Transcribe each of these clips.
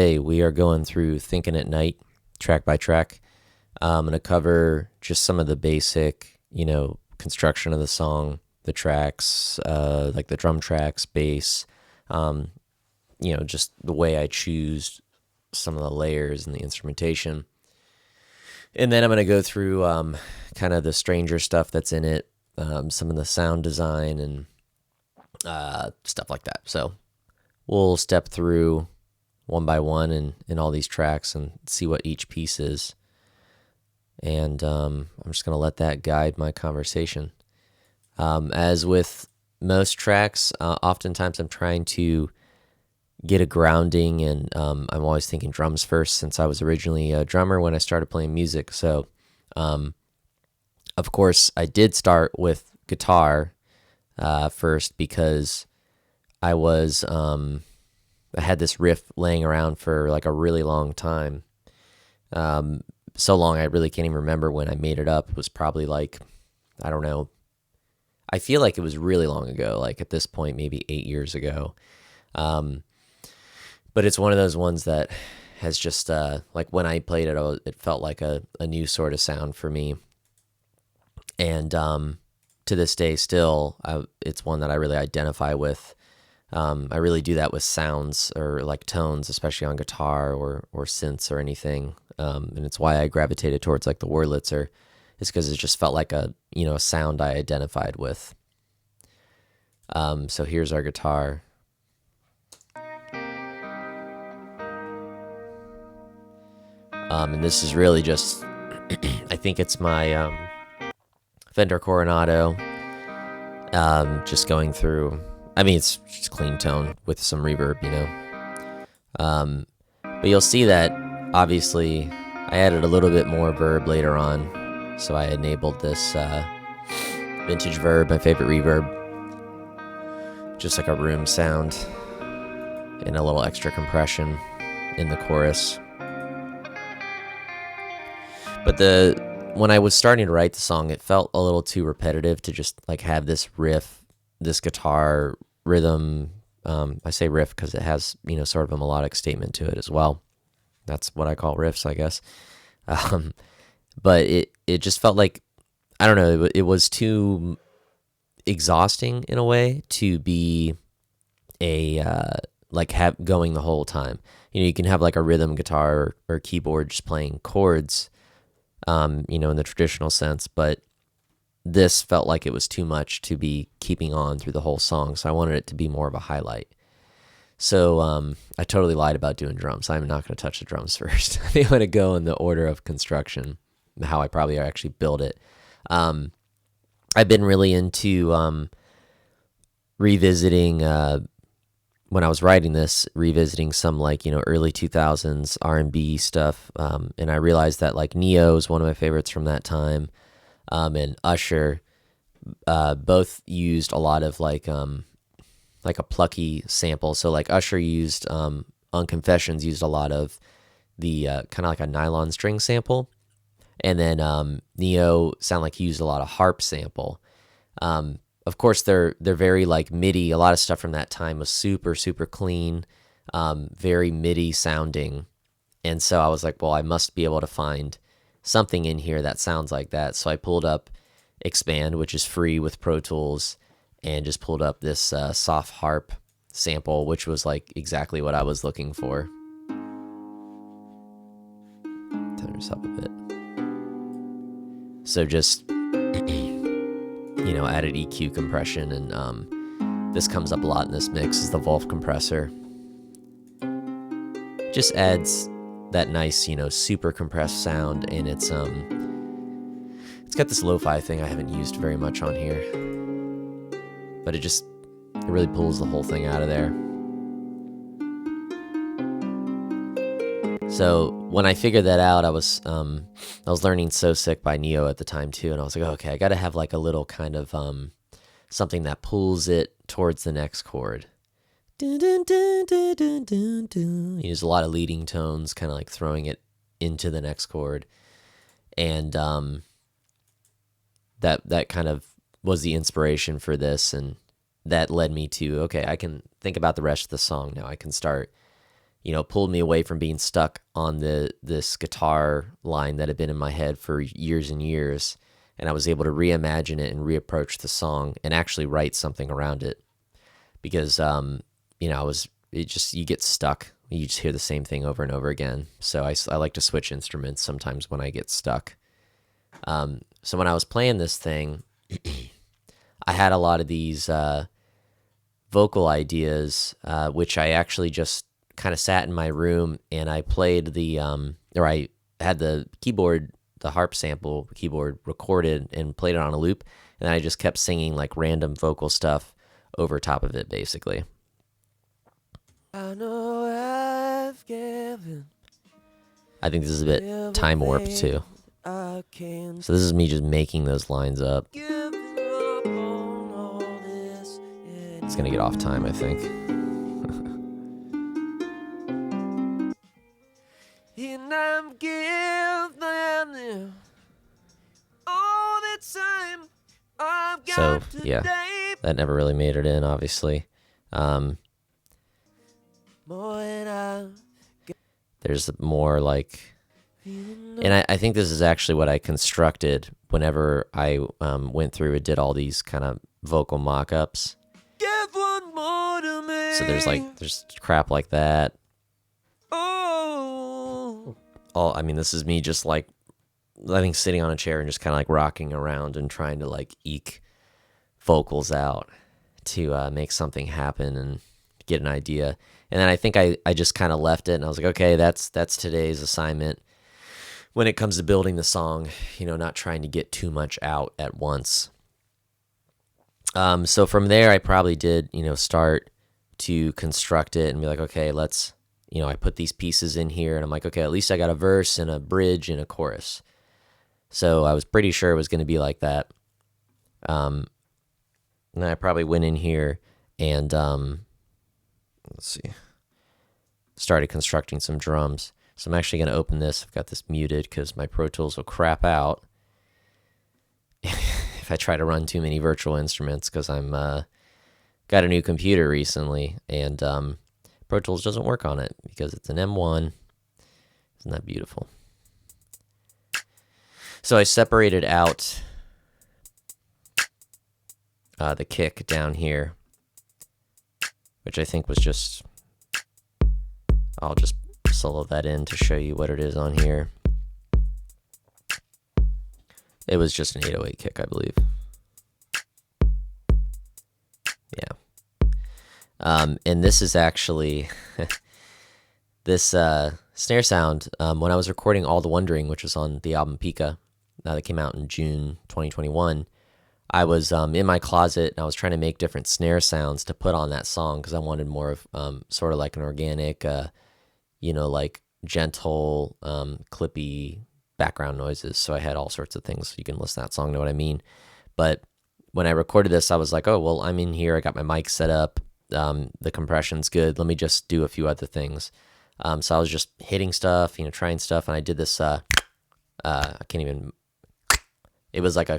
Hey, we are going through Thinkin at Night, track by track. I'm going to cover just some of the basic, construction of the song, the tracks, like the drum tracks, bass, just the way I choose some of the layers and the instrumentation. And then I'm going to go through kind of the stranger stuff that's in it, some of the sound design and stuff like that. So we'll step through one by one in all these tracks and see what each piece is. And I'm just going to let that guide my conversation. As with most tracks, oftentimes I'm trying to get a grounding, and I'm always thinking drums first, since I was originally a drummer when I started playing music. So, of course, I did start with guitar first because I had this riff laying around for like a really long time. So long I really can't even remember when I made it up. It was probably like, I don't know. I feel like it was really long ago, like at this point, maybe 8 years ago. But it's one of those ones that has just, like when I played it, it felt like a new sort of sound for me. And to this day still, it's one that I really identify with. I really do that with sounds or like tones, especially on guitar or synths or anything. And it's why I gravitated towards like the Wurlitzer, is because it just felt like a sound I identified with. So here's our guitar. And this is really just, I think it's my Fender Coronado. Just going through. I mean, it's just clean tone with some reverb, But you'll see that, obviously, I added a little bit more verb later on. So I enabled this vintage verb, my favorite reverb. Just like a room sound. And a little extra compression in the chorus. But when I was starting to write the song, it felt a little too repetitive to just like have this riff, this guitar rhythm. I say riff because it has, sort of a melodic statement to it as well. That's what I call riffs, I guess. But it just felt like, I don't know, it was too exhausting in a way to be going the whole time. You can have like a rhythm guitar or keyboard just playing chords, in the traditional sense, but this felt like it was too much to be keeping on through the whole song, so I wanted it to be more of a highlight. So I totally lied about doing drums. I'm not going to touch the drums first. I think I'm going to go in the order of construction, how I probably actually build it. I've been really into revisiting, when I was writing this, revisiting some like, early 2000s R&B stuff. And I realized that like Neo is one of my favorites from that time. And Usher, both used a lot of like a plucky sample. So like Usher used, on Confessions, used a lot of the kind of like a nylon string sample. And then Neo sounded like he used a lot of harp sample. Of course, they're very like MIDI. A lot of stuff from that time was super, super clean, very MIDI sounding. And so I was like, well, I must be able to find something in here that sounds like that. So I pulled up Expand, which is free with Pro Tools, and just pulled up this soft harp sample, which was like exactly what I was looking for. Turn this up a bit. So just added EQ compression, and this comes up a lot in this mix, is the Wolf compressor. Just adds that nice, super compressed sound, and it's got this lo-fi thing I haven't used very much on here, but it really pulls the whole thing out of there. So when I figured that out, I was learning So Sick by Neo at the time too, and I was like, okay, I got to have like a little kind of something that pulls it towards the next chord. Use a lot of leading tones, kind of like throwing it into the next chord, and that kind of was the inspiration for this, and that led me to, okay, I can think about the rest of the song now. I can start pulled me away from being stuck on this guitar line that had been in my head for years and years. And I was able to reimagine it and reapproach the song and actually write something around it. Because, you get stuck. You just hear the same thing over and over again. So I like to switch instruments sometimes when I get stuck. So when I was playing this thing, I had a lot of these vocal ideas, which I actually just kind of sat in my room and I played I had the keyboard, the harp sample keyboard recorded and played it on a loop. And then I just kept singing like random vocal stuff over top of it, basically. I know I've given. I think this is a bit time warped too. So this is me just making those lines up. It's gonna get off time, I think. And I'm giving all the time I've got. So yeah, that never really made it in, obviously. There's more like, and I think this is actually what I constructed whenever I went through and did all these kind of vocal mock-ups. So there's crap like that. This is me just like, I think sitting on a chair and just kind of like rocking around and trying to like eke vocals out to make something happen and get an idea. And then I think I just kind of left it and I was like, okay, that's today's assignment when it comes to building the song, not trying to get too much out at once. So from there, I probably did, start to construct it and be like, okay, let's, I put these pieces in here and I'm like, okay, at least I got a verse and a bridge and a chorus. So I was pretty sure it was going to be like that. And I probably went in here and, let's see, started constructing some drums. So I'm actually going to open this. I've got this muted because my Pro Tools will crap out if I try to run too many virtual instruments, because I'm got a new computer recently and Pro Tools doesn't work on it because it's an M1. Isn't that beautiful? So I separated out the kick down here, which I think was just, I'll just solo that in to show you what it is on here. It was just an 808 kick, I believe. Yeah. And this is actually, this snare sound, when I was recording All the Wondering, which was on the album Pika, that came out in June 2021, I was in my closet and I was trying to make different snare sounds to put on that song because I wanted more of sort of like an organic, like gentle, clippy background noises. So I had all sorts of things. You can listen to that song, know what I mean? But when I recorded this, I was like, oh, well, I'm in here. I got my mic set up. The compression's good. Let me just do a few other things. So I was just hitting stuff, trying stuff. And I did this, I can't even, it was like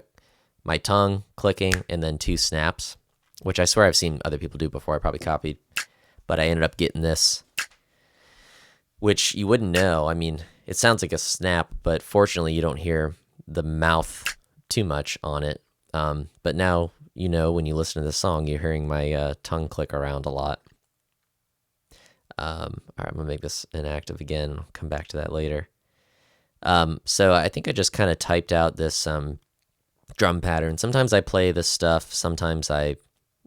my tongue clicking and then 2 snaps, which I swear I've seen other people do before. I probably copied, but I ended up getting this, which you wouldn't know. I mean, it sounds like a snap, but fortunately you don't hear the mouth too much on it. But now, when you listen to the song, you're hearing my tongue click around a lot. All right, I'm gonna make this inactive again. I'll come back to that later. So I think I just kind of typed out this drum pattern. Sometimes I play this stuff. Sometimes I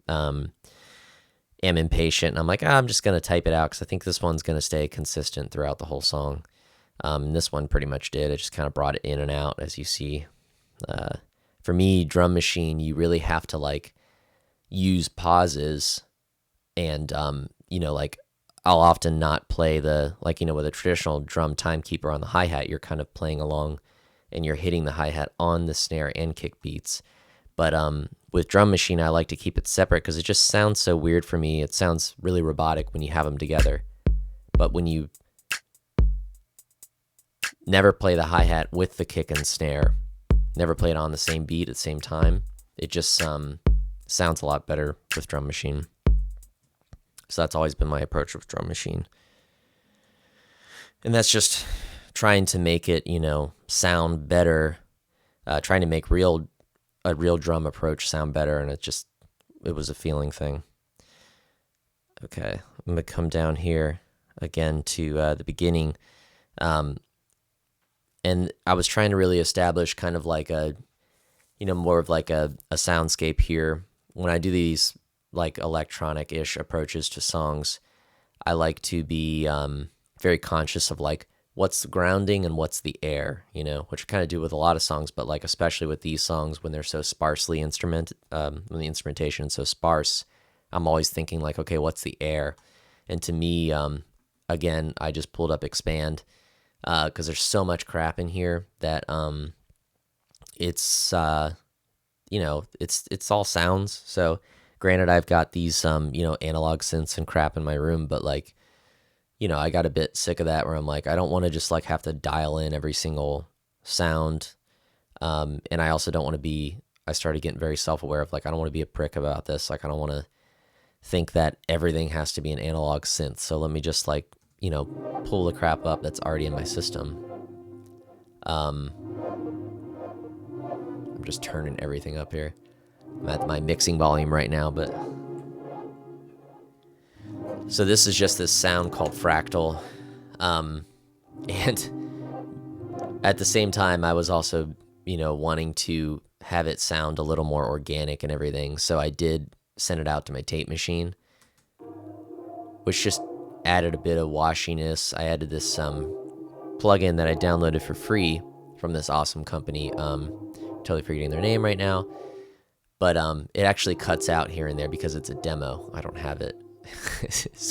am impatient. And I'm like, I'm just going to type it out because I think this one's going to stay consistent throughout the whole song. And this one pretty much did. It just kind of brought it in and out, as you see. For me, drum machine, you really have to use pauses and, I'll often not play with a traditional drum timekeeper on the hi-hat, you're kind of playing along and you're hitting the hi-hat on the snare and kick beats. But with drum machine, I like to keep it separate because it just sounds so weird for me. It sounds really robotic when you have them together. But when you never play the hi-hat with the kick and snare, never play it on the same beat at the same time, it just sounds a lot better with drum machine. So that's always been my approach with drum machine. And that's just trying to make it, sound better, trying to make a real drum approach sound better, and it was a feeling thing. Okay, I'm gonna come down here again to the beginning, and I was trying to really establish kind of like more of like a soundscape here. When I do these like electronic-ish approaches to songs, I like to be very conscious of like what's the grounding and what's the air, which I kind of do with a lot of songs, but like especially with these songs when they're so sparsely when the instrumentation is so sparse, I'm always thinking like, okay, what's the air? And to me, again, I just pulled up Expand because there's so much crap in here that it's all sounds. So granted, I've got these analog synths and crap in my room, but like, I got a bit sick of that where I'm like, I don't want to just like have to dial in every single sound. And I also don't want to I started getting very self-aware of like, I don't want to be a prick about this. Like, I don't want to think that everything has to be an analog synth. So let me just like, pull the crap up that's already in my system. I'm just turning everything up here. I'm at my mixing volume right now, but so this is just this sound called Fractal. And at the same time, I was also, wanting to have it sound a little more organic and everything. So I did send it out to my tape machine, which just added a bit of washiness. I added this plugin that I downloaded for free from this awesome company. Totally forgetting their name right now. But it actually cuts out here and there because it's a demo. I don't have it.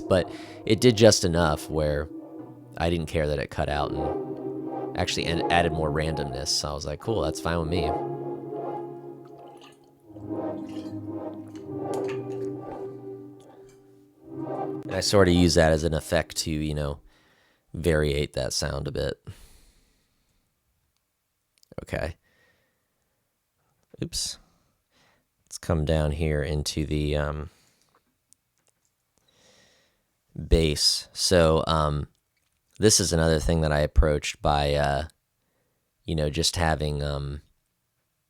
But it did just enough where I didn't care that it cut out and actually added more randomness. So I was like, cool, that's fine with me. And I sort of use that as an effect to, variate that sound a bit. Okay. Oops. Let's come down here into the bass. So this is another thing that I approached by, just having,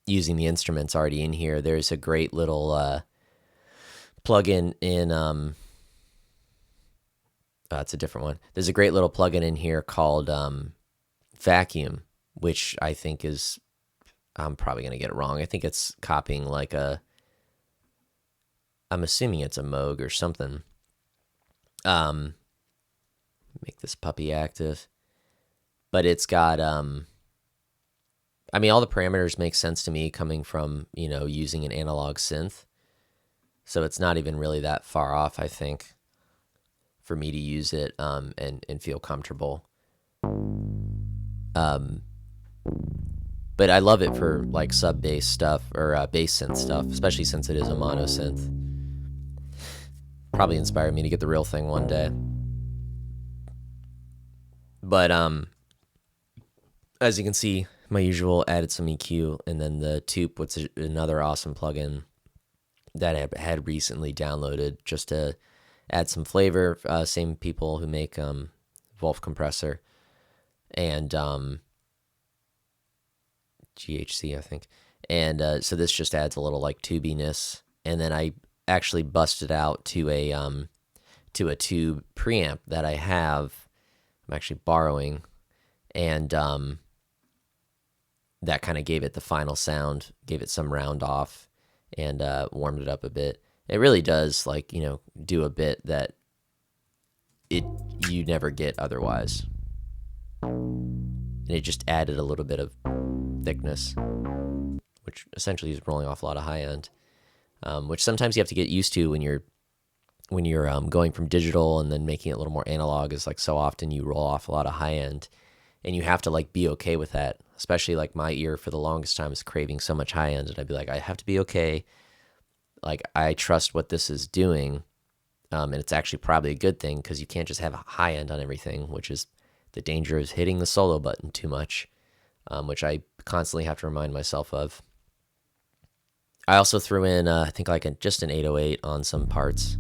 using the instruments already in here. There's a great little plugin in, it's a different one. There's a great little plugin in here called Vacuum, which I think is, I'm probably going to get it wrong. I think it's copying like I'm assuming it's a Moog or something. Make this puppy active. But it's got, all the parameters make sense to me coming from, using an analog synth. So it's not even really that far off, I think, for me to use it and feel comfortable. But I love it for like sub bass stuff or bass synth stuff, especially since it is a mono synth. Probably inspired me to get the real thing one day. But as you can see, my usual added some EQ, and then the Tube, which is another awesome plugin that I had recently downloaded just to add some flavor. Same people who make Wolf Compressor and GHC, I think. And so this just adds a little like tubiness. And then I actually busted out to a tube preamp that I have. I'm actually borrowing, and that kind of gave it the final sound, gave it some round off, and warmed it up a bit. It really does do a bit that you never get otherwise. And it just added a little bit of thickness, which essentially is rolling off a lot of high end, which sometimes you have to get used to when you're going from digital and then making it a little more analog. Is like so often you roll off a lot of high end, and you have to like be okay with that. Especially like my ear for the longest time is craving so much high end, and I'd be like, I have to be okay. Like I trust what this is doing, and it's actually probably a good thing because you can't just have a high end on everything, which is the danger is hitting the solo button too much, which I constantly have to remind myself of. I also threw in, I think just an 808 on some parts.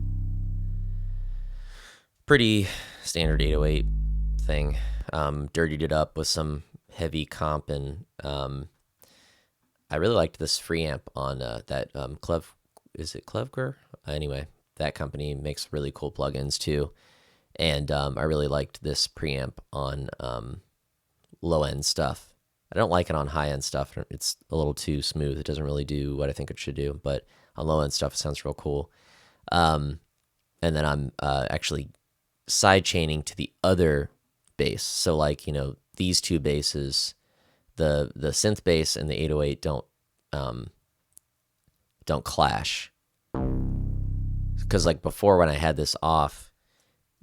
Pretty standard 808 thing. dirtied it up with some heavy comp, and I really liked this free amp on that is it Clevger? Anyway, that company makes really cool plugins too. And I really liked this preamp on low-end stuff. I don't like it on high-end stuff. It's a little too smooth. It doesn't really do what I think it should do. But on low-end stuff, it sounds real cool. And then I'm actually side chaining to the other bass. So like, these two basses, the synth bass and the 808 don't clash. Because like before, when I had this off,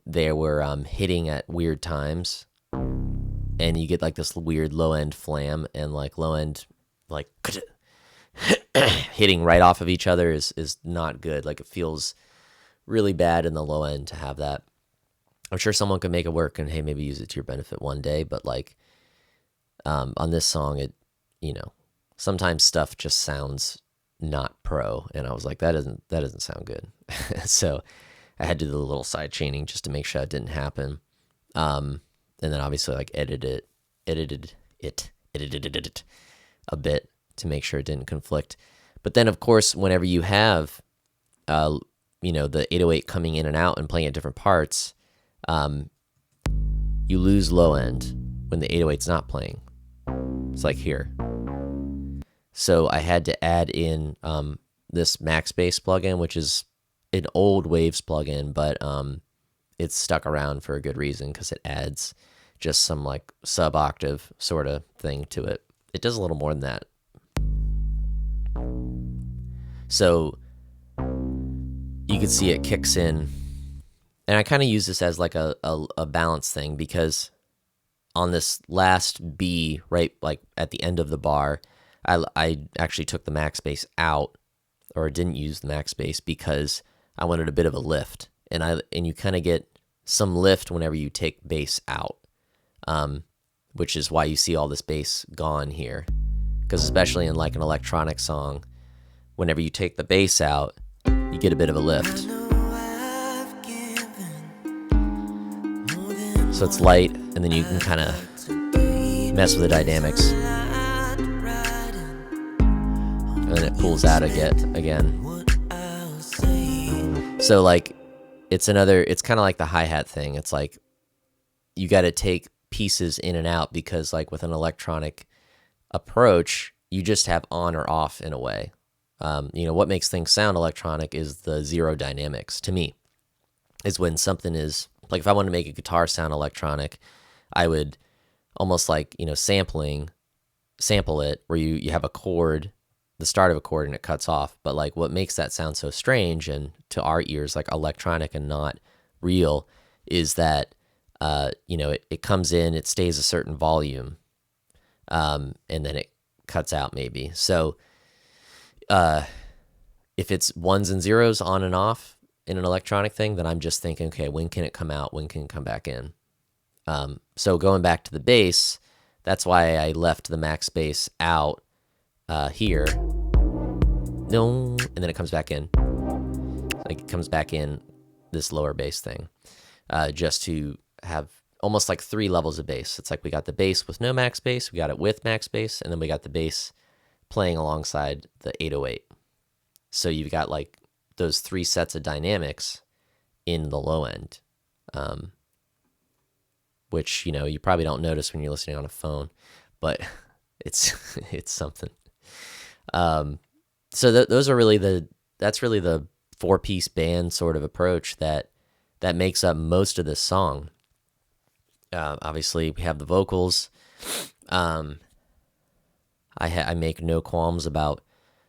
they were hitting at weird times, and you get like this weird low end flam, and like low end like hitting right off of each other is not good. Like it feels really bad in the low end to have that. I'm sure someone could make it work, and hey, maybe use it to your benefit one day. But like on this song, it sometimes stuff just sounds not pro, and I was like, that doesn't sound good. So I had to do the little side chaining just to make sure it didn't happen. And then obviously like edited it a bit to make sure it didn't conflict. But then of course, whenever you have, the 808 coming in and out and playing at different parts, you lose low end when the 808's not playing. It's like here. So I had to add in this Max Bass plugin, which is an old Waves plugin, but it's stuck around for a good reason because it adds just some like sub-octave sort of thing to it. It does a little more than that. So you can see it kicks in. And I kind of use this as like a balance thing, because on this last B, right, like at the end of the bar, I actually took the Max Bass out, or didn't use the Max Bass, because I wanted a bit of a lift, and you kind of get some lift whenever you take bass out, which is why you see all this bass gone here, because especially in like an electronic song, whenever you take the bass out, you get a bit of a lift. So it's light, and then you can kind of mess with the dynamics, and then it pulls out again. So like it's kind of like the hi-hat thing. It's like you got to take pieces in and out, because like with an electronic approach, you just have on or off in a way. What makes things sound electronic is the zero dynamics, to me, is when something is like, if I want to make a guitar sound electronic, I would almost like, sample it where you have a chord, the start of a chord, and it cuts off. But like what makes that sound so strange and to our ears like electronic and not real is that it comes in, it stays a certain volume, and then it cuts out maybe. So if it's ones and zeros on and off in an electronic thing, then I'm just thinking, okay, when can it come out? When can it come back in? So going back to the bass, that's why I left the Max Bass out here. No, and then it comes back in. Like it comes back in this lower bass thing, just to have almost like 3 levels of bass. It's like we got the bass with no Max Bass, we got it with Max Bass, and then we got the bass playing alongside the 808. So you've got like those 3 sets of dynamics in the low end, which you probably don't notice when you're listening on a phone, but it's something. So those are really that's really the 4-piece band sort of approach that makes up most of this song. Obviously we have the vocals. I make no qualms about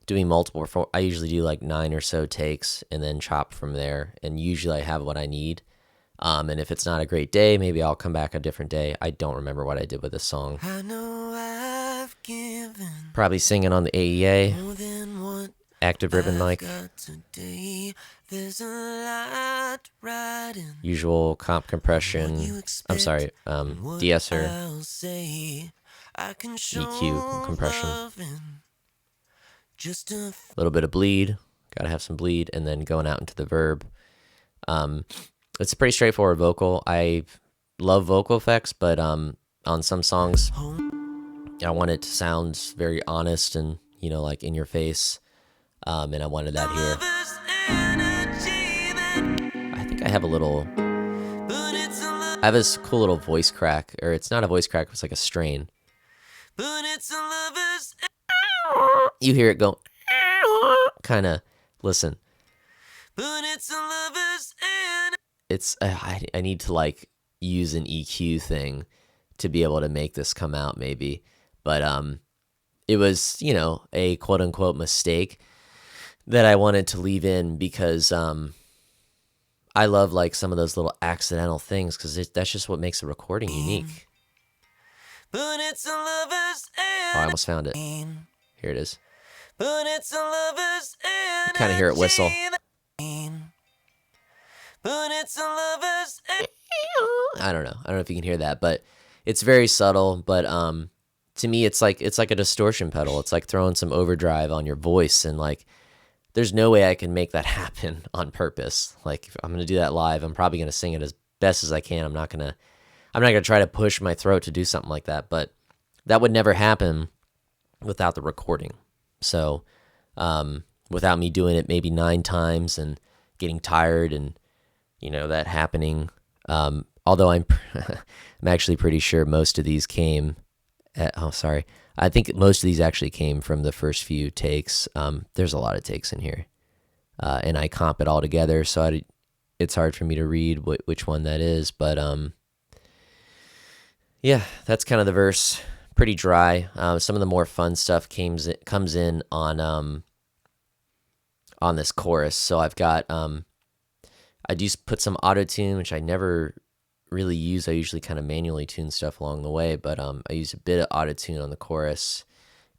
doing multiple. I usually do like 9 or so takes and then chop from there. And usually I have what I need. And if it's not a great day, maybe I'll come back a different day. I don't remember what I did with this song. I know I've given probably singing on the AEA, active ribbon mic. Usual comp compression. I'm sorry, de-esser, EQ compression. A little bit of bleed. Gotta have some bleed, and then going out into the verb. It's a pretty straightforward vocal. I love vocal effects, but on some songs, I want it to sound very honest and, you know, like in your face. And I wanted that here. I think I have this cool little voice crack, or it's not a voice crack, it's like a strain. You hear it go, kind of, listen. It's, I need to like use an EQ thing to be able to make this come out maybe. But it was, you know, a quote unquote mistake that I wanted to leave in because I love like some of those little accidental things because that's just what makes a recording unique. Oh, I almost found it. Here it is. You kind of hear it whistle. I don't know if you can hear that, but it's very subtle. But to me, it's like a distortion pedal. It's like throwing some overdrive on your voice, and like there's no way I can make that happen on purpose. Like if I'm gonna do that live, I'm probably gonna sing it as best as I can. I'm not gonna try to push my throat to do something like that. But that would never happen without the recording. So without me doing it maybe 9 times and getting tired and, you know, that happening. Although I'm actually pretty sure most of these came I think most of these actually came from the first few takes. There's a lot of takes in here. And I comp it all together, so it's hard for me to read which one that is. But yeah, that's kind of the verse. Pretty dry. Some of the more fun stuff comes in on this chorus. So I've got I do put some auto tune, which I never really use. I usually kind of manually tune stuff along the way, but I use a bit of auto tune on the chorus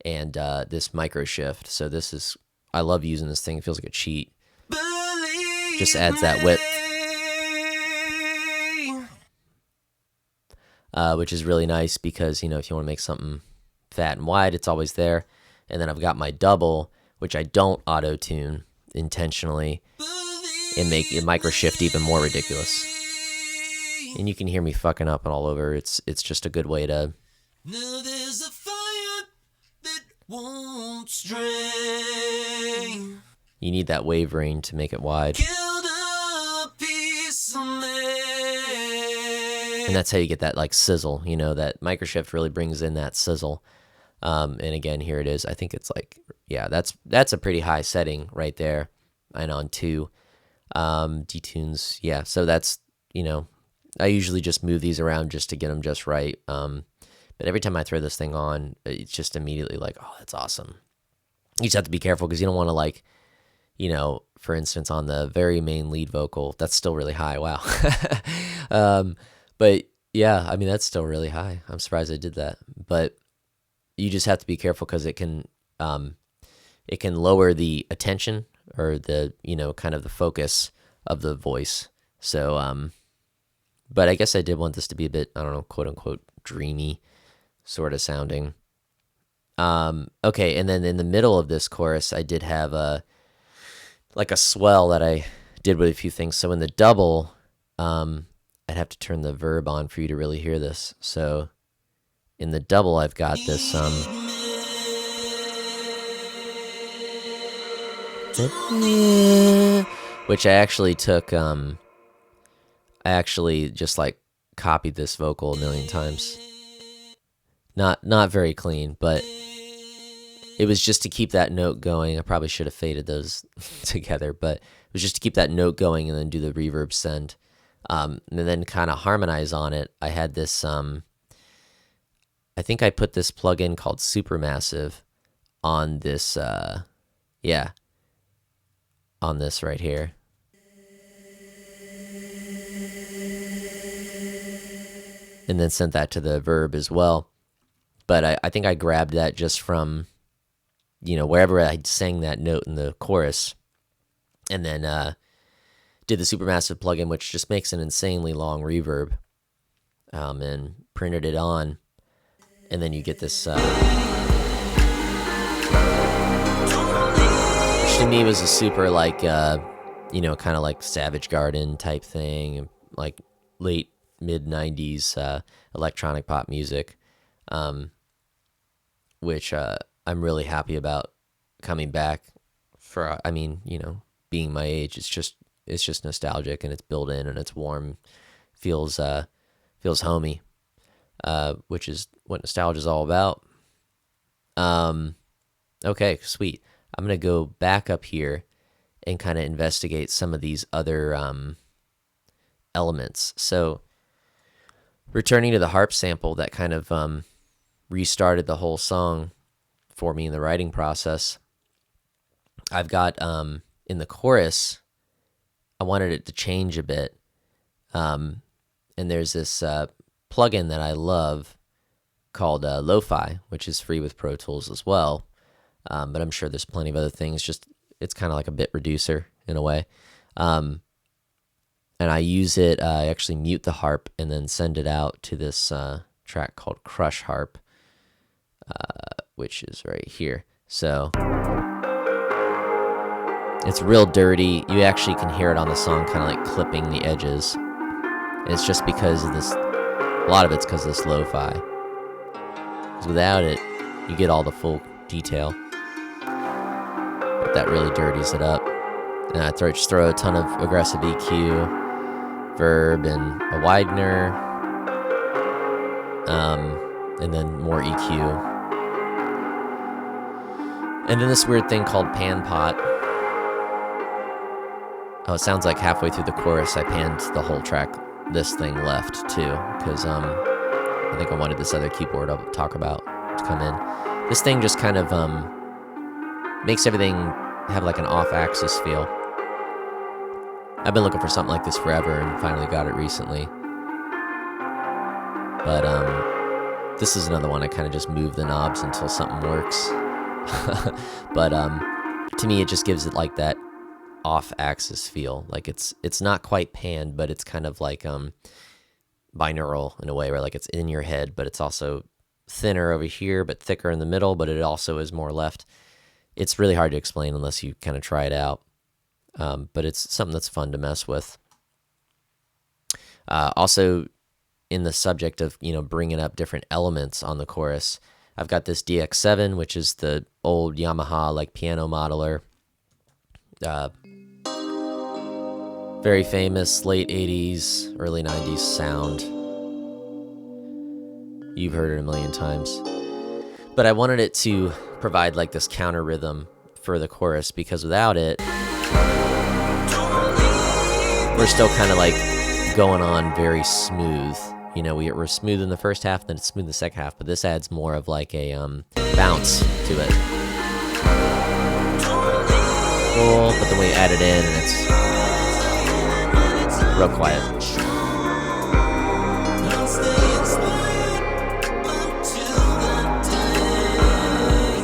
and this micro shift. So I love using this thing. It feels like a cheat. Just adds that width, which is really nice because, you know, if you want to make something fat and wide, it's always there. And then I've got my double, which I don't auto tune intentionally and make it micro shift even more ridiculous. And you can hear me fucking up and all over. It's just a good way to. Now there's a fire that won't stray. You need that wavering to make it wide. And that's how you get that like sizzle, you know, that micro shift really brings in that sizzle. And again, here it is. I think it's like, yeah, that's a pretty high setting right there. And on 2 detunes, yeah. So that's, you know, I usually just move these around just to get them just right. But every time I throw this thing on, it's just immediately like, oh, that's awesome. You just have to be careful because you don't want to like, you know, for instance, on the very main lead vocal, that's still really high. Wow. But yeah, I mean, that's still really high. I'm surprised I did that. But you just have to be careful because it can lower the attention or the, you know, kind of the focus of the voice. So, but I guess I did want this to be a bit, I don't know, quote unquote, dreamy sort of sounding. Okay. And then in the middle of this chorus, I did have a swell that I did with a few things. So in the double, I'd have to turn the verb on for you to really hear this. So in the double, I've got this, which I actually took, I actually just like copied this vocal a million times. Not very clean, but it was just to keep that note going. I probably should have faded those together, but it was just to keep that note going and then do the reverb send. And then kind of harmonize on it. I had this, I think I put this plugin called Supermassive on this, on this right here. And then sent that to the verb as well. But I think I grabbed that just from, you know, wherever I sang that note in the chorus. And then did the Supermassive plugin, which just makes an insanely long reverb. And printed it on. And then you get this, which to me was a super like, you know, kind of like Savage Garden type thing. Like late mid 90s electronic pop music, which I'm really happy about coming back for. I mean, being my age, it's just nostalgic, and it's built in, and it's warm, feels homey, which is what nostalgia is all about. Okay, sweet. I'm gonna go back up here and kind of investigate some of these other elements. So, returning to the harp sample that kind of restarted the whole song for me in the writing process, I've got in the chorus, I wanted it to change a bit. And there's this plugin that I love called Lo-Fi, which is free with Pro Tools as well. But I'm sure there's plenty of other things. Just it's kind of like a bit reducer in a way. And I use it, I actually mute the harp and then send it out to this track called Crush Harp, which is right here. So it's real dirty. You actually can hear it on the song kind of like clipping the edges. And it's just because of this, a lot of it's because of this lo-fi. Because without it, you get all the full detail. But that really dirties it up. And I just throw a ton of aggressive EQ, verb, and a widener, and then more EQ. And then this weird thing called pan pot. Oh, it sounds like halfway through the chorus I panned the whole track, this thing left too, because I think I wanted this other keyboard I'll talk about to come in. This thing just kind of makes everything have like an off-axis feel. I've been looking for something like this forever and finally got it recently. But this is another one I kind of just move the knobs until something works. But to me it just gives it like that off-axis feel. Like it's not quite panned, but it's kind of like binaural in a way, where like it's in your head, but it's also thinner over here, but thicker in the middle, but it also is more left. It's really hard to explain unless you kind of try it out. But it's something that's fun to mess with. Also, in the subject of, bringing up different elements on the chorus, I've got this DX7, which is the old Yamaha like piano modeler. Very famous late 80s, early 90s sound. You've heard it a million times. But I wanted it to provide like this counter rhythm for the chorus, because without it, we're still kind of like going on very smooth. We're smooth in the first half, then it's smooth in the second half, but this adds more of like a bounce to it. Cool, but then we add it in and it's real quiet.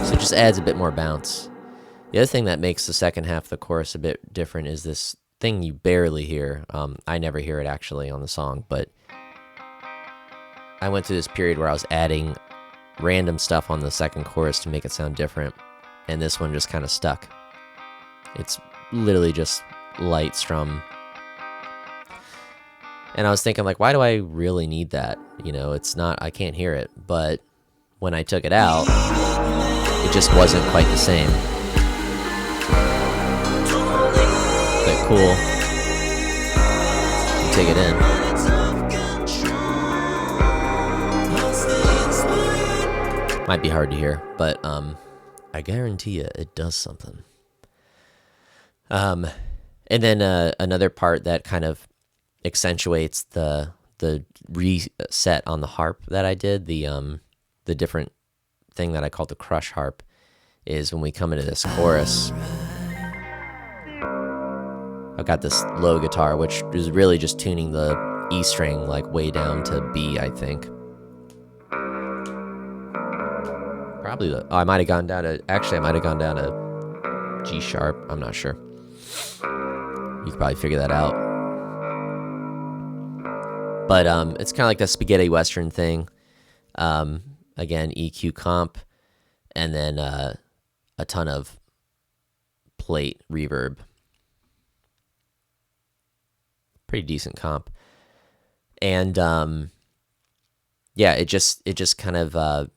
So it just adds a bit more bounce. The other thing that makes the second half of the chorus a bit different is this thing you barely hear. I never hear it actually on the song, but I went through this period where I was adding random stuff on the second chorus to make it sound different, and this one just kind of stuck. It's literally just light strum. And I was thinking, like, why do I really need that? It's not, I can't hear it. But when I took it out, it just wasn't quite the same. But cool. You take it in. Might be hard to hear, but I guarantee you it does something. And then another part that kind of accentuates the reset on the harp that I did, the different thing that I call the crush harp, is when we come into this chorus. I've got this low guitar, which is really just tuning the E string like way down to B, I think. Probably I might have gone down to G sharp. I'm not sure. You could probably figure that out. But it's kind of like the spaghetti western thing. Again, EQ comp, and then a ton of plate reverb. Pretty decent comp. And yeah, it just kind of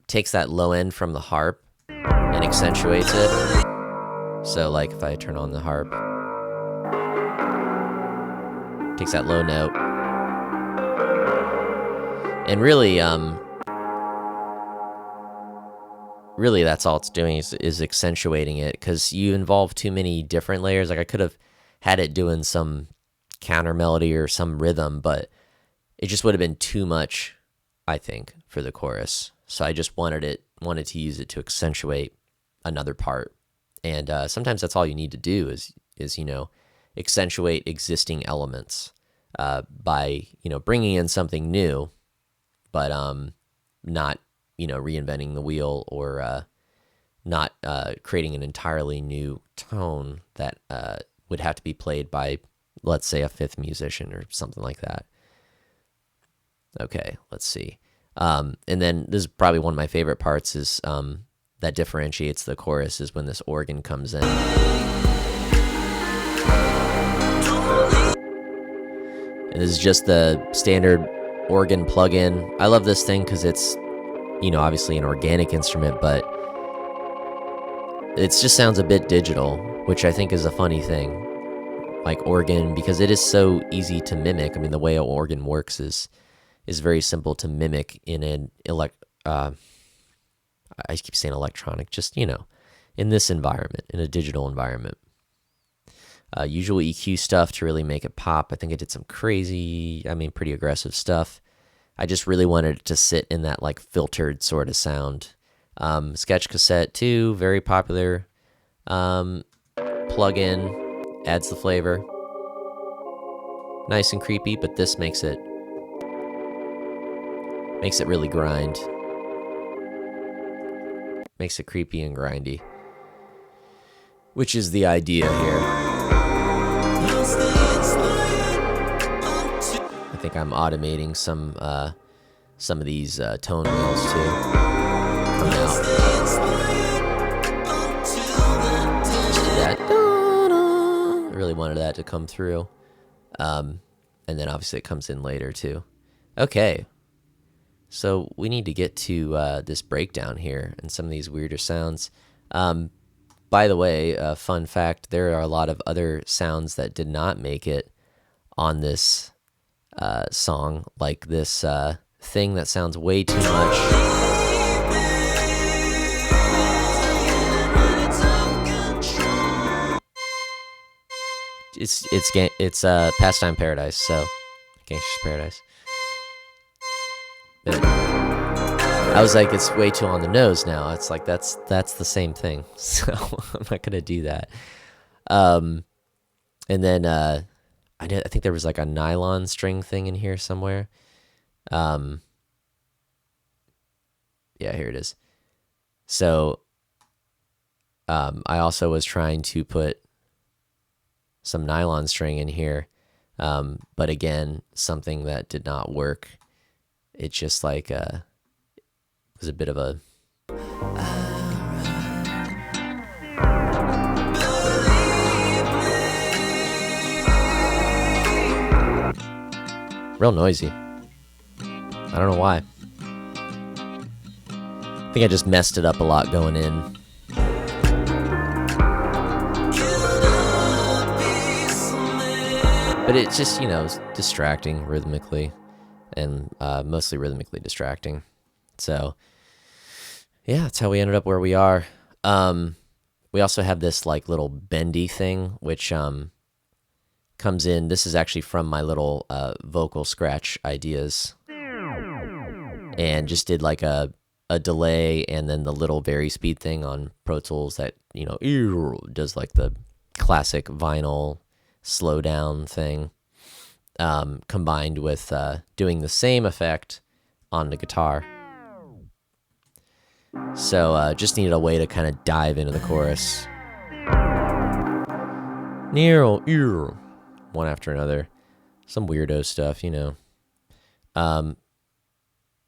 takes that low end from the harp and accentuates it. So like if I turn on the harp, takes that low note, and really that's all it's doing is accentuating it, because you involve too many different layers. Like I could have had it doing some counter melody or some rhythm, but it just would have been too much, I think, for the chorus. So I just wanted to use it to accentuate another part. And sometimes that's all you need to do is accentuate existing elements by bringing in something new, but not reinventing the wheel, or not creating an entirely new tone that would have to be played by, let's say, a fifth musician or something like that. Okay, let's see. And then this is probably one of my favorite parts, is that differentiates the chorus, is when this organ comes in. And this is just the standard organ plug-in. I love this thing because it's, obviously an organic instrument, but it just sounds a bit digital, which I think is a funny thing. Like organ, because it is so easy to mimic. I mean, the way an organ works is very simple to mimic in an I keep saying electronic, just, in this environment, in a digital environment. Usual EQ stuff to really make it pop. I think I did some crazy, pretty aggressive stuff. I just really wanted it to sit in that like filtered sort of sound. Sketch cassette too, very popular. Plug-in, adds the flavor. Nice and creepy, but this makes it really grind. Makes it creepy and grindy, which is the idea here. I think I'm automating some of these tone wheels too. Coming out. Just did that. I really wanted that to come through. And then obviously it comes in later too. Okay. So we need to get to this breakdown here and some of these weirder sounds. By the way, fun fact, there are a lot of other sounds that did not make it on this song, like this thing that sounds way too much. It's Pastime Paradise, so Gangster's Paradise. But I was like, it's way too on the nose now. It's like that's the same thing, so I'm not gonna do that. And then I think there was like a nylon string thing in here somewhere. Yeah, here it is. So I also was trying to put some nylon string in here, but again, something that did not work. It just like was a bit of a real noisy. I don't know why. I think I just messed it up a lot going in. But it's just, it's distracting rhythmically, and mostly rhythmically distracting. So, yeah, that's how we ended up where we are. We also have this like little bendy thing, which comes in. This is actually from my little vocal scratch ideas, and just did like a delay and then the little vari-speed thing on Pro Tools that does like the classic vinyl slow down thing, combined with doing the same effect on the guitar. So just needed a way to kind of dive into the chorus. One after another. Some weirdo stuff,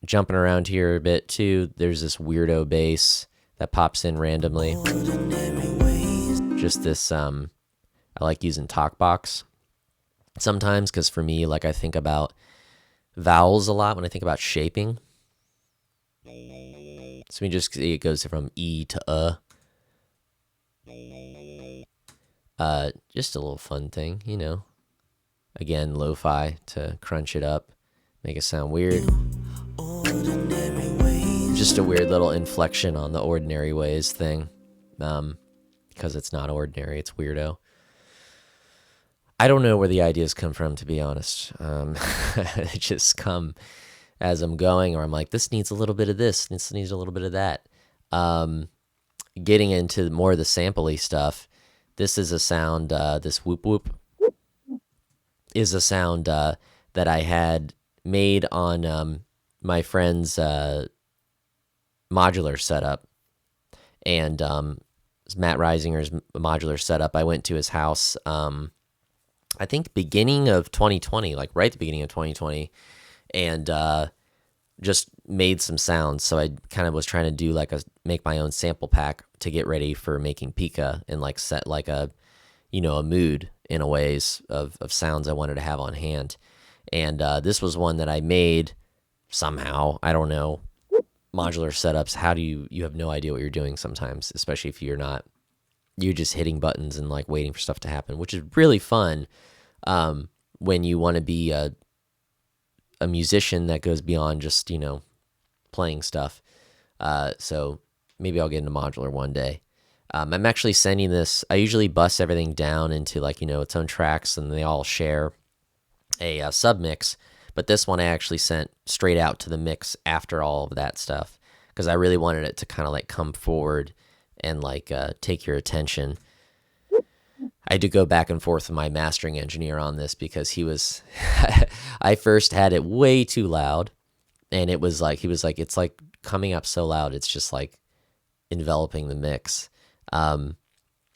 Jumping around here a bit too. There's this weirdo bass that pops in randomly. Just this, I like using talk box sometimes, because for me, like I think about vowels a lot when I think about shaping. So we just see it goes from E to just a little fun thing, you know. Again, lo-fi to crunch it up, make it sound weird. Just a weird little inflection on the ordinary ways thing, because it's not ordinary, it's weirdo. I don't know where the ideas come from, to be honest. They just come as I'm going, or I'm like, this needs a little bit of this needs a little bit of that. Getting into more of the sample-y stuff, this is a sound, this whoop whoop is a sound that I had made on my friend's modular setup. And Matt Reisinger's modular setup, I went to his house, I think beginning of 2020, like right at the beginning of 2020, and just made some sounds. So I kind of was trying to do make my own sample pack to get ready for making Pika and like set like a mood in a ways of sounds I wanted to have on hand. And this was one that I made somehow. I don't know. Modular setups, how do you have no idea what you're doing sometimes, especially if you're just hitting buttons and like waiting for stuff to happen, which is really fun when you want to be a musician that goes beyond just, playing stuff. So maybe I'll get into modular one day. I'm actually sending this, I usually bust everything down into its own tracks, and they all share a submix. But this one I actually sent straight out to the mix after all of that stuff, because I really wanted it to kind of like come forward and take your attention. I had to go back and forth with my mastering engineer on this, because he was, I first had it way too loud, and it was like, he was like, it's like coming up so loud, it's just like enveloping the mix.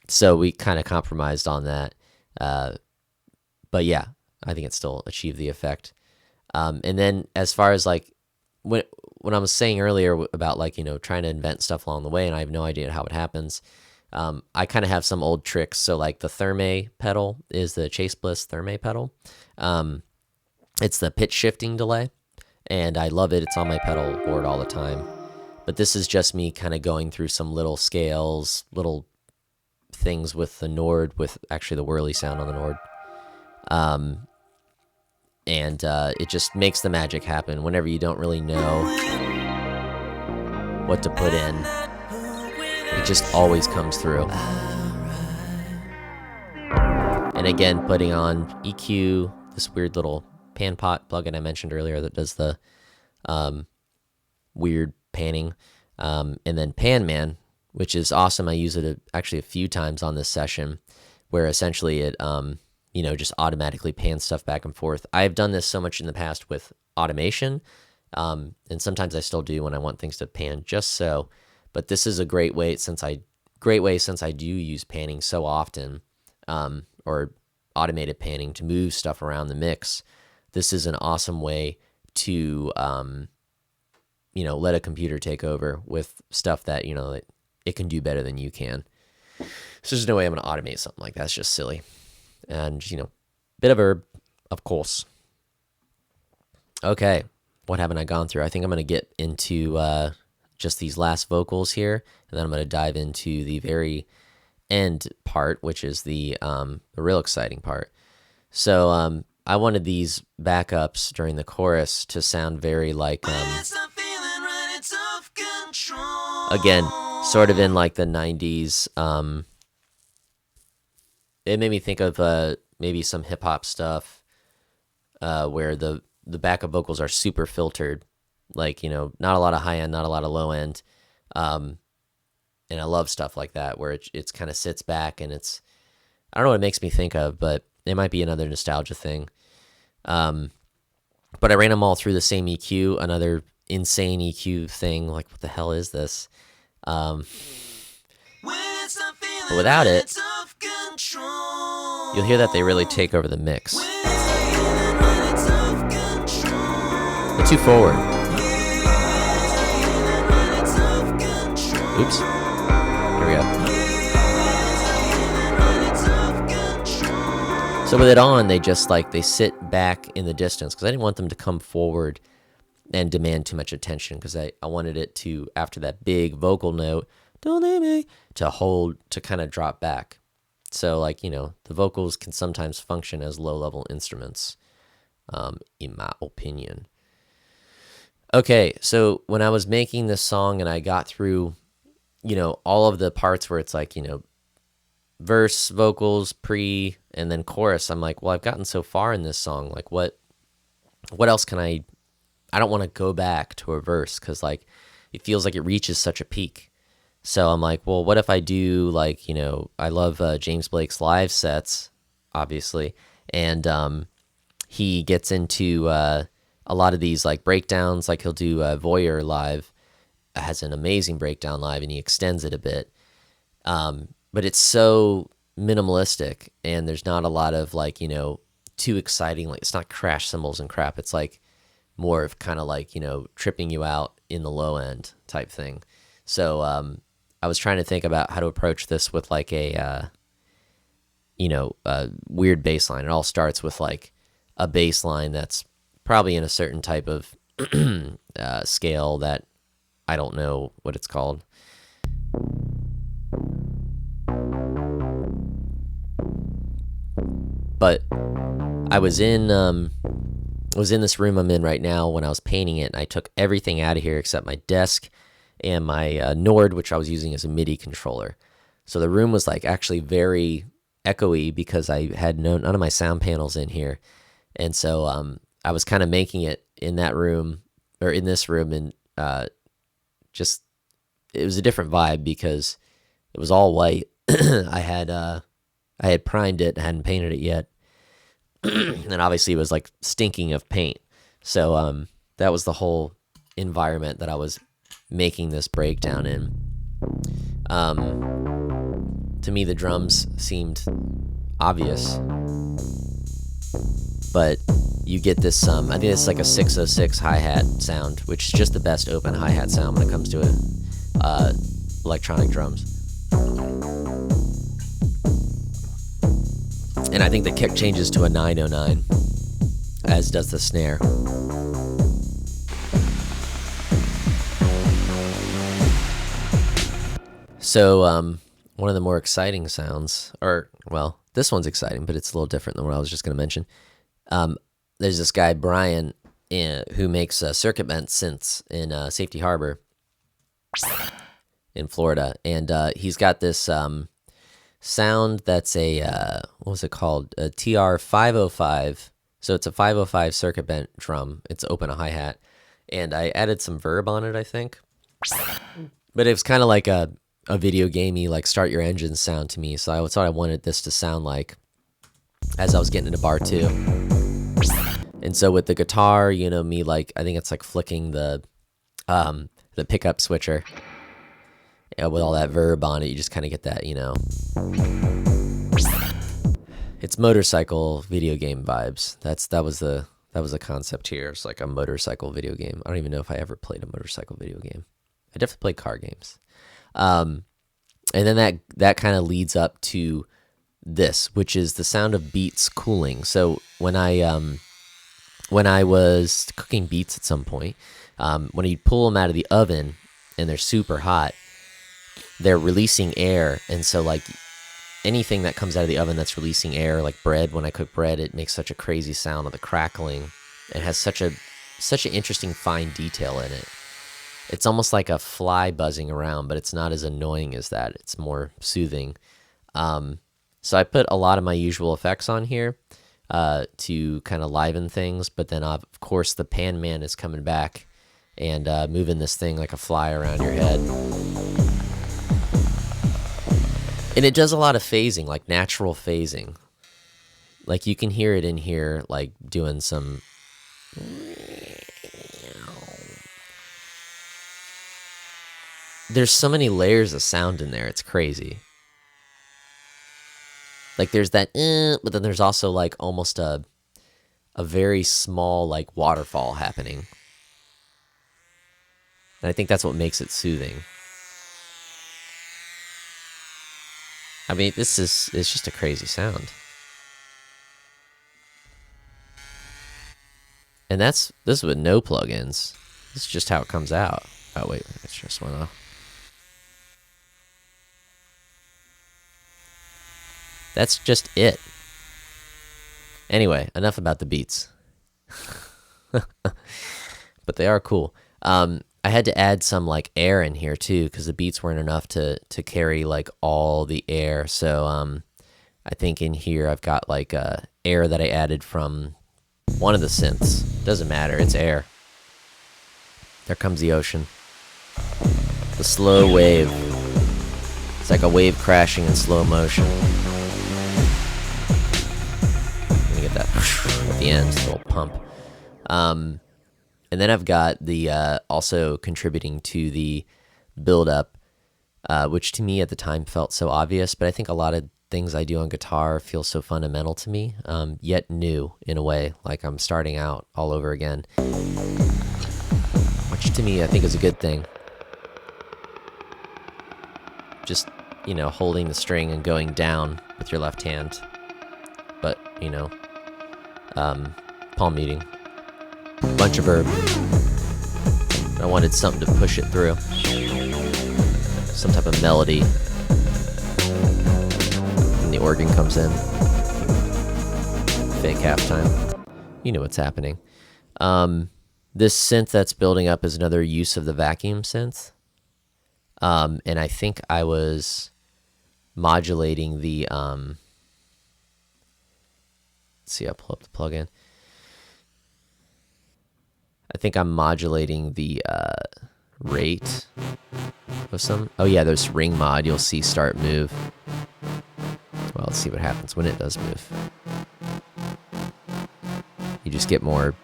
So we kind of compromised on that. But yeah, I think it still achieved the effect. And then as far as like when I was saying earlier about trying to invent stuff along the way, and I have no idea how it happens, I kind of have some old tricks. So like the Therme pedal is the Chase Bliss Therme pedal. It's the pitch shifting delay, and I love it. It's on my pedal board all the time. But this is just me kind of going through some little scales, little things with the Nord, with actually the whirly sound on the Nord. And it just makes the magic happen whenever you don't really know what to put in. It just always comes through. And again, putting on EQ, this weird little pan pot plugin I mentioned earlier that does the weird panning. And then Pan Man, which is awesome. I use it actually a few times on this session, where essentially it just automatically pans stuff back and forth. I've done this so much in the past with automation, and sometimes I still do when I want things to pan just so. But this is a great way since I do use panning so often, or automated panning to move stuff around the mix. This is an awesome way to let a computer take over with stuff that that it can do better than you can. So there's no way I'm going to automate something like that. It's just silly. And, bit of herb, of course. Okay, what haven't I gone through? I think I'm going to get into just these last vocals here, and then I'm going to dive into the very end part, which is the real exciting part. So I wanted these backups during the chorus to sound very like, again, sort of in like the 90s. It made me think of maybe some hip hop stuff where the backup vocals are super filtered, like not a lot of high end, not a lot of low end, and I love stuff like that where it's kind of sits back, and I don't know what it makes me think of, but it might be another nostalgia thing. But I ran them all through the same EQ, another insane EQ thing. Like, what the hell is this? But without it, you'll hear that they really take over the mix. They're too forward. Oops. Here we go. So with it on, they just like, they sit back in the distance because I didn't want them to come forward and demand too much attention, because I wanted it to, after that big vocal note, don't leave me, to hold, to kind of drop back. So like, you know, the vocals can sometimes function as low-level instruments, in my opinion. Okay, so when I was making this song and I got through, you know, all of the parts where it's like, you know, verse, vocals, pre, and then chorus, I'm like, well, I've gotten so far in this song. Like, what else can I don't want to go back to a verse, because like it feels like it reaches such a peak. So I'm like, well, what if I do like, you know, I love James Blake's live sets, obviously, and he gets into a lot of these like breakdowns. Like he'll do Voyeur live, has an amazing breakdown live, and he extends it a bit. But it's so minimalistic, and there's not a lot of like, you know, too exciting. Like it's not crash cymbals and crap. It's like more of kind of like, you know, tripping you out in the low end type thing. So I was trying to think about how to approach this with like a, you know, a weird bass line. It all starts with like a bass line that's probably in a certain type of scale that I don't know what it's called. But I was in this room I'm in right now when I was painting it, and I took everything out of here except my desk and my Nord, which I was using as a MIDI controller. So the room was like actually very echoey because I had none of my sound panels in here. And so I was kind of making it in that room, or in this room, and just, it was a different vibe because it was all white. I had primed it, hadn't painted it yet. And obviously it was like stinking of paint. So that was the whole environment that I was making this breakdown in. To me, the drums seemed obvious, but you get this, I think it's like a 606 hi-hat sound, which is just the best open hi-hat sound when it comes to it, electronic drums. And I think the kick changes to a 909, as does the snare. So one of the more exciting sounds, or, well, this one's exciting, but it's a little different than what I was just going to mention. There's this guy, Brian, who makes circuit bent synths in Safety Harbor in Florida. And he's got this sound that's a, what was it called? A TR-505. So it's a 505 circuit bent drum. It's open a hi-hat. And I added some verb on it, I think. But it was kind of like a video gamey, like start your engine sound to me. So I thought I wanted this to sound like as I was getting into bar 2. And so with the guitar, you know, me like, I think it's like flicking the pickup switcher. Yeah, with all that verb on it, you just kind of get that, you know. It's motorcycle video game vibes. That was the concept here. It's like a motorcycle video game. I don't even know if I ever played a motorcycle video game. I definitely played car games. And then that kind of leads up to this, which is the sound of beets cooling. So when I was cooking beets at some point, when you pull them out of the oven and they're super hot, they're releasing air. And so like anything that comes out of the oven that's releasing air, like bread, when I cook bread, it makes such a crazy sound of the crackling. It has such an interesting fine detail in it. It's almost like a fly buzzing around, but it's not as annoying as that. It's more soothing. So I put a lot of my usual effects on here to kind of liven things, but then of course the Pan Man is coming back and moving this thing like a fly around your head. And it does a lot of phasing, like natural phasing. Like you can hear it in here, like doing some... There's so many layers of sound in there, it's crazy. Like there's that, but then there's also like almost a very small like waterfall happening. And I think that's what makes it soothing. I mean, it's just a crazy sound. And this is with no plugins. This is just how it comes out. Oh wait, it just went off. That's just it. Anyway, enough about the beats. But they are cool. I had to add some like air in here too, because the beats weren't enough to carry like all the air. So I think in here I've got like air that I added from one of the synths. Doesn't matter, it's air. There comes the ocean. The slow wave. It's like a wave crashing in slow motion. Let me get that at the end, it's a little pump. And then I've got the also contributing to the build-up, which to me at the time felt so obvious, but I think a lot of things I do on guitar feel so fundamental to me, yet new in a way, like I'm starting out all over again, which to me I think is a good thing. Just, you know, holding the string and going down with your left hand, but, you know, palm muting. Bunch of verb. I wanted something to push it through. Some type of melody. And the organ comes in. Fake halftime. You know what's happening. This synth that's building up is another use of the vacuum synth. And I think I was modulating the... let's see, I'll pull up the plugin. I think I'm modulating the rate of some... Oh yeah, there's ring mod. You'll see start move. Well, let's see what happens when it does move. You just get more...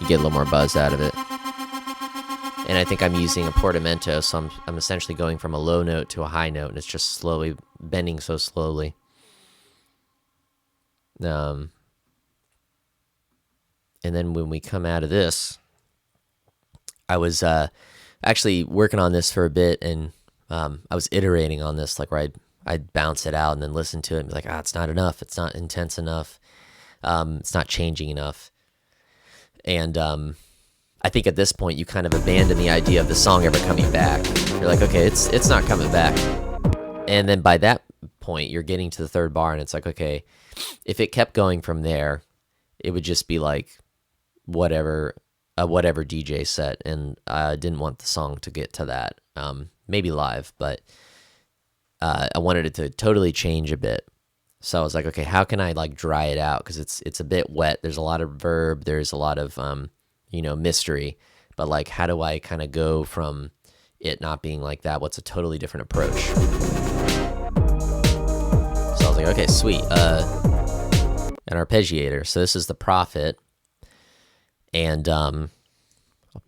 You get a little more buzz out of it. And I think I'm using a portamento, so I'm essentially going from a low note to a high note, and it's just slowly bending so slowly. And then when we come out of this, I was actually working on this for a bit, and I was iterating on this, like where I'd bounce it out and then listen to it and be like, it's not enough, it's not intense enough, it's not changing enough. And I think at this point you kind of abandon the idea of the song ever coming back. You're like, okay, it's not coming back. And then by that point, you're getting to the third bar, and it's like, okay, if it kept going from there, it would just be like whatever DJ set, and I didn't want the song to get to that. Maybe live, but I wanted it to totally change a bit. So I was like, okay, how can I like dry it out? Because it's a bit wet. There's a lot of verb. There's a lot of mystery. But like, how do I kind of go from it not being like that? What's a totally different approach? So I was like, okay, sweet. An arpeggiator. So this is the Prophet, and I'll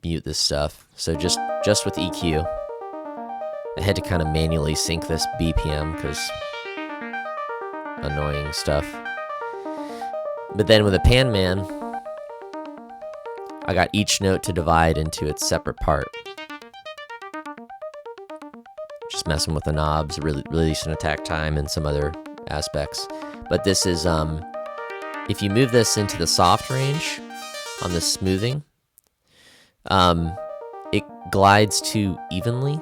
mute this stuff. So just with EQ, I had to kind of manually sync this BPM because annoying stuff. But then with a Pan Man, I got each note to divide into its separate part. Just messing with the knobs, releasing attack time and some other aspects. But this is, if you move this into the soft range on the smoothing, it glides too evenly.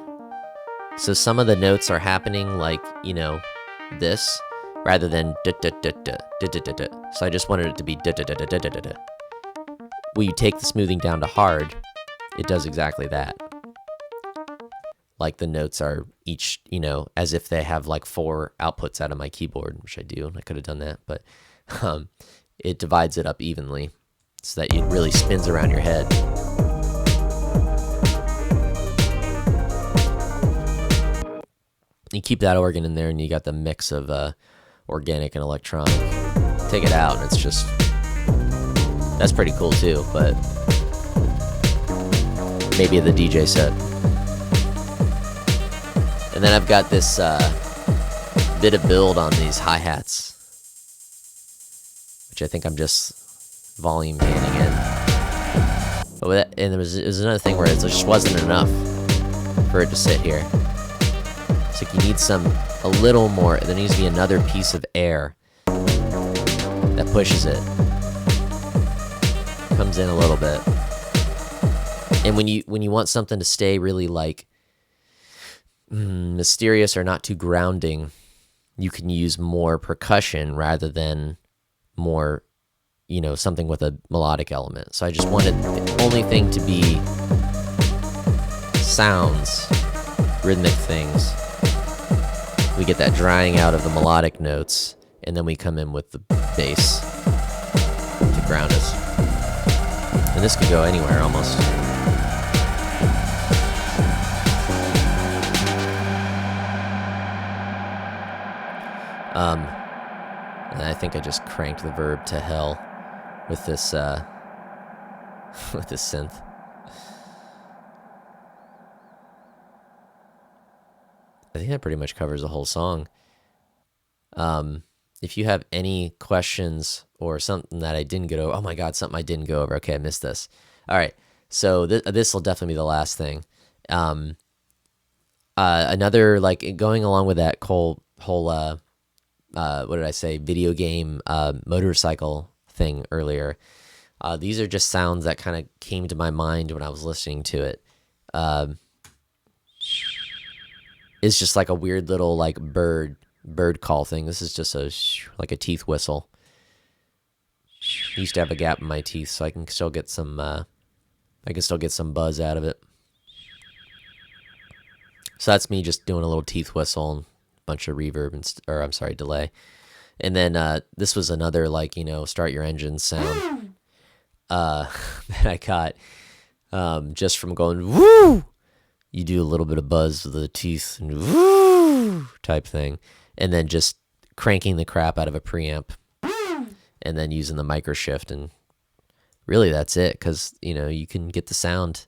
So some of the notes are happening like, this, rather than da-da-da-da, so I just wanted it to be da-da-da-da-da-da-da. When you take the smoothing down to hard, it does exactly that. Like the notes are each, as if they have like 4 outputs out of my keyboard, which I do, and I could have done that, but it divides it up evenly so that it really spins around your head. You keep that organ in there, and you got the mix of organic and electronic. Take it out, and it's just... That's pretty cool, too, but... Maybe the DJ set. And then I've got this bit of build on these hi-hats, which I think I'm just volume panning in. But with that, and there was another thing where it just wasn't enough for it to sit here. It's like you need some a little more. There needs to be another piece of air that pushes it. Comes in a little bit. And when you want something to stay really like mysterious or not too grounding, you can use more percussion rather than more, something with a melodic element. So I just wanted the only thing to be sounds, rhythmic things. We get that drying out of the melodic notes, and then we come in with the bass to ground us. And this could go anywhere almost. And I think I just cranked the verb to hell with this with this synth. I think that pretty much covers the whole song. If you have any questions or something that I didn't get over, oh my God, something I didn't go over. Okay, I missed this. All right, so this will definitely be the last thing. Another, like, going along with that whole what did I say? Video game motorcycle thing earlier. These are just sounds that kind of came to my mind when I was listening to it. It's just like a weird little like bird call thing. This is just like a teeth whistle. I used to have a gap in my teeth, so I can still get some buzz out of it. So that's me just doing a little teeth whistle and a bunch of reverb and delay. And then this was another like, start your engine sound that I got just from going woo. You do a little bit of buzz with the teeth and woo type thing, and then just cranking the crap out of a preamp, and then using the micro shift, and really that's it. Because you can get the sound.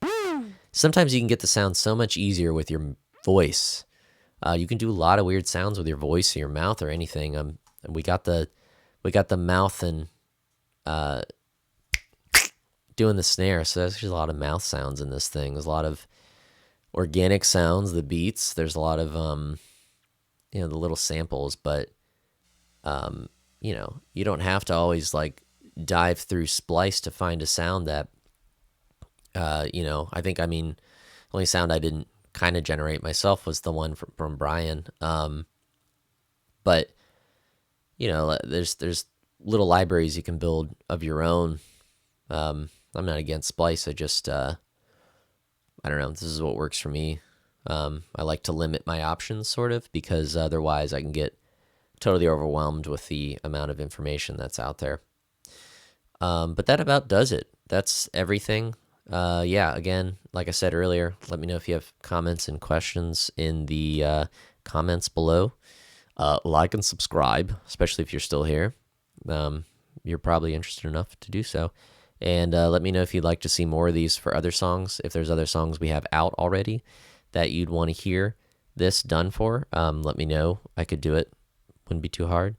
Sometimes you can get the sound so much easier with your voice. You can do a lot of weird sounds with your voice or your mouth or anything. And we got the mouth and doing the snare, so there's just a lot of mouth sounds in this thing. There's a lot of organic sounds, the beats. There's a lot of the little samples, but you don't have to always like dive through Splice to find a sound that I think, the only sound I didn't kind of generate myself was the one from Brian. But there's little libraries you can build of your own. I'm not against Splice. I just I don't know. This is what works for me. I like to limit my options, sort of, because otherwise I can get totally overwhelmed with the amount of information that's out there. But that about does it. That's everything. Again, like I said earlier, let me know if you have comments and questions in the comments below. Like and subscribe, especially if you're still here. You're probably interested enough to do so. And let me know if you'd like to see more of these for other songs. If there's other songs we have out already that you'd want to hear this done for, let me know. I could do it. Wouldn't be too hard.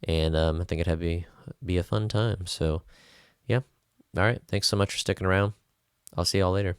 And I think it'd be a fun time. So, yeah. All right. Thanks so much for sticking around. I'll see y'all later.